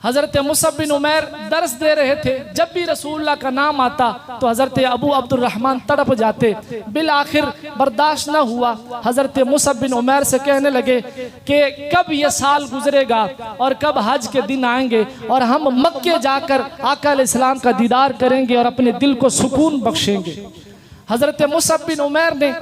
हज़रत मुसअब बिन उमैर दर्स दे रहे थे, जब भी रसूलुल्लाह का नाम आता तो हज़रत अबू अब्दुर्रहमान तड़प जाते। बिल आखिर बर्दाश्त न हुआ, हज़रत मुसअब बिन उमैर से कहने लगे कि कब ये साल गुजरेगा और कब हज के दिन आएंगे और हम मक्के जाकर आका अलैहिस्सलाम का दीदार करेंगे और अपने दिल को सुकून बख्शेंगे। हज़रत मुसअब बिन उमैर ने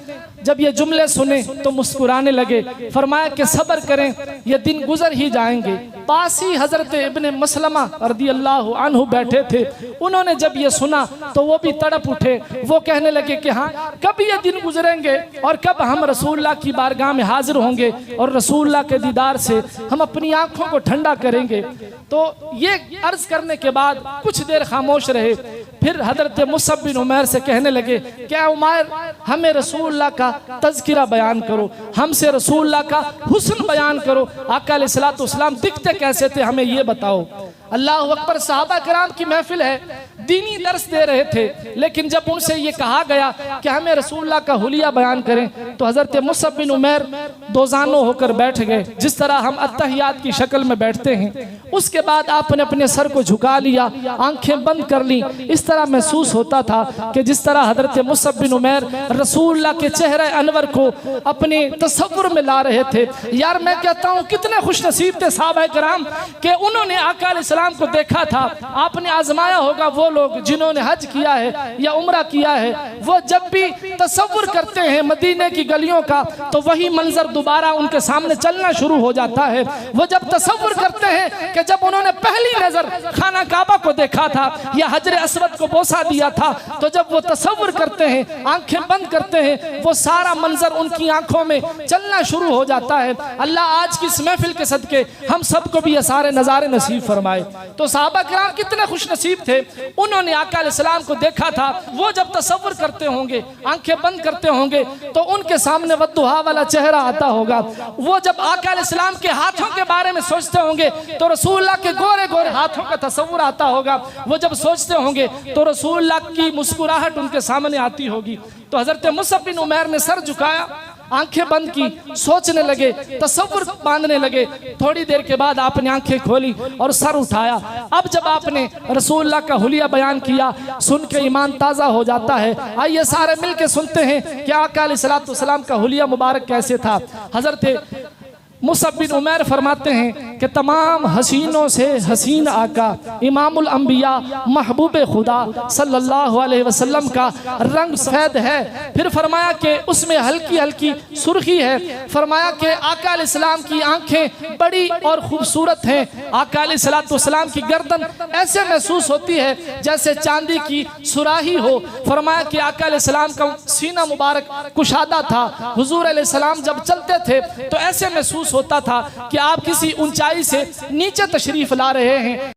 जब ये जुमले सुने तो मुस्कुराने लगे, फरमाया कि सब्र करें, ये दिन गुजर ही जाएंगे। पास ही हज़रत इब्ने मसलमा रदियल्लाहु अन्हु बैठे थे, उन्होंने जब ये सुना तो वो भी तड़प उठे। वो कहने लगे कि हाँ, कब ये दिन गुजरेंगे और कब हम रसूलुल्लाह की बारगाह में हाजिर होंगे और रसूलुल्लाह के दीदार से हम अपनी आँखों को ठंडा करेंगे। तो ये अर्ज करने के बाद कुछ देर खामोश रहे, फिर हज़रत मुसअब बिन उमैर से कहने लगे, क्या उमैर, हमें रसूलुल्लाह का तज़किरा बयान करो, हमसे रसूलुल्लाह का हुस्न बयान करो, आका अलैहिस्सलातु वस्सलाम दिखते कैसे थे, हमें ये बताओ। अल्लाह अकबर, सहाबा किराम की महफिल है, दीनी दर्स दे रहे थे, लेकिन जब उनसे ये कहा गया कि हमें रसूलुल्लाह का हुलिया बयान करें तो हज़रत मुसअब बिन उमैर दोजानो होकर बैठ गए, जिस तरह हम अत्तहियात की शक्ल में बैठते हैं। उसके बाद आपने अपने सर को झुका लिया, आंखें बंद कर ली। इस तरह महसूस होता था कि जिस तरह हज़रत मुसअब बिन उमैर रसूलुल्लाह के चेहरे अनवर को अपने तसव्वुर में ला रहे थे। यार मैं कहता हूँ कितने खुशनसीब थे सहाबा किराम कि उन्होंने आका अलैहिस्सलाम को देखा था। आपने आजमाया होगा वो लोग जिन्होंने हज किया है या उम्रा किया है, वो जब भी तसव्वुर करते हैं मदीने की गलियों का तो वही मंजर दोबारा उनके सामने चलना शुरू हो जाता है। वो जब तसव्वुर करते हैं कि जब उन्होंने पहली नजर खाना काबा को देखा था या हजर अस्वद को बोसा दिया था, तो जब वो तसव्वुर करते हैं, आंखें बंद करते हैं, वो सारा मंजर उनकी आंखों में चलना शुरू हो जाता है। अल्लाह आज की इस महफिल के सदके हम सबको भी ये सारे नज़ारे नसीब फरमाए। तो सहाबा किराम कितने खुशनसीब थे, उन्होंने आका अलैहिस्सलाम को देखा था। वो जब तसव्वुर करते होंगे, आंखें बंद करते होंगे, तो उनके सामने वद्दुहा वाला चेहरा आता होगा। वो जब आका अलैहिस्सलाम के हाथों के बारे में सोचते होंगे तो रसूलुल्लाह के गोरे गोरे हाथों का तसव्वुर आता होगा। वो जब सोचते होंगे तो रसूलुल्लाह की मुस्कुराहट उनके सामने आती होगी। तो हज़रत मुसअब बिन उमैर ने सर झुकाया, आंखें बंद की, सोचने लगे, तसव्वुर बांधने लगे। थोड़ी देर के बाद आपने आंखें खोली और सर उठाया। अब जब आपने रसूलुल्लाह का हुलिया बयान किया, सुन के ईमान ताज़ा हो जाता है। आइए सारे मिलके सुनते हैं कि आका अलैहिस्सलातु वस्सलाम का हुलिया मुबारक कैसे था। हज़रत मुसअब बिन उमैर फरमाते हैं कि तमाम हसीनों से हसीन आका इमामुल अंबिया महबूब खुदा सल्लल्लाहु अलैहि वसल्लम का रंग सफ़ेद है। फिर फरमाया कि उसमें हल्की हल्की सुर्खी है। फरमाया कि आका अलैहिस्सलाम की आंखें बड़ी और खूबसूरत हैं। आका अलैहिस्सलातु वस्सलाम की गर्दन ऐसे महसूस होती है जैसे चांदी की सुराही हो। फरमाया कि आका अलैहिस्सलाम का सीना मुबारक कुशादा था। हुजूर अलैहिस्सलाम जब चलते थे तो ऐसे महसूस होता था कि आप किसी ऊंचाई से नीचे तशरीफ ला रहे हैं।